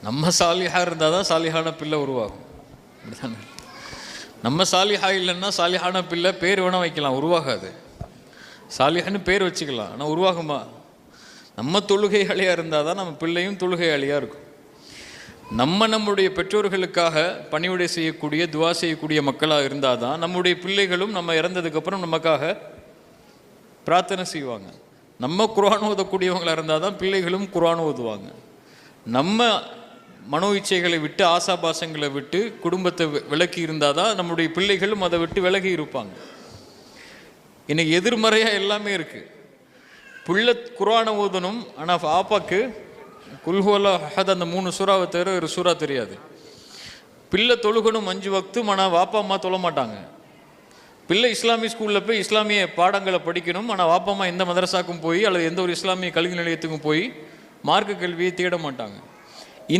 நம்ம சாலிஹா இருந்தால் தான் சாலிஹான பிள்ளை உருவாகும். அப்படிதானே? நம்ம சாலிஹா இல்லைன்னா சாலிஹான பிள்ளை பேர் வேணால் வைக்கலாம், உருவாகாது. சாலிஹான்னு பேர் வச்சுக்கலாம், ஆனால் உருவாகுமா? நம்ம தொழுகையாளியாக இருந்தால் தான் நம்ம பிள்ளையும் தொழுகையாளியாக இருக்கும். நம்முடைய பெற்றோர்களுக்காக பணிவிடை செய்யக்கூடிய, துவா செய்யக்கூடிய மக்களாக இருந்தால் தான் நம்முடைய பிள்ளைகளும் நம்ம இறந்ததுக்கப்புறம் நமக்காக பிரார்த்தனை செய்வாங்க. நம்ம குர்ஆன் ஓதக்கூடியவங்களாக இருந்தால் தான் பிள்ளைகளும் குர்ஆன் ஓதுவாங்க. நம்ம மனோ இச்சைகளை விட்டு, ஆசாபாசங்களை விட்டு குடும்பத்தை விலக்கி இருந்தால் தான் நம்முடைய பிள்ளைகளும் அதை விட்டு விலகி இருப்பாங்க. இன்னைக்கு எதிர்மறையாக எல்லாமே இருக்குது. பிள்ளை குர்ஆனை ஓதணும், ஆனால் ஆப்பாக்கு குல்ஹுவல்லா அஹத் அந்த 3 சூறாவை தவிர ஒரு சூறா தெரியாது. பிள்ளை தொழுகணும் 5 வக்தும், ஆனால் வாப்பா அம்மா தொழ மாட்டாங்க. பிள்ளை இஸ்லாமிய ஸ்கூலில் போய் இஸ்லாமிய பாடங்களை படிக்கணும், ஆனால் வாப்பா அம்மா எந்த மதரசாக்கும் போய் அல்லது எந்த ஒரு இஸ்லாமிய கல்வி நிலையத்துக்கும் போய் மார்க்க கல்வியை தேட மாட்டாங்க.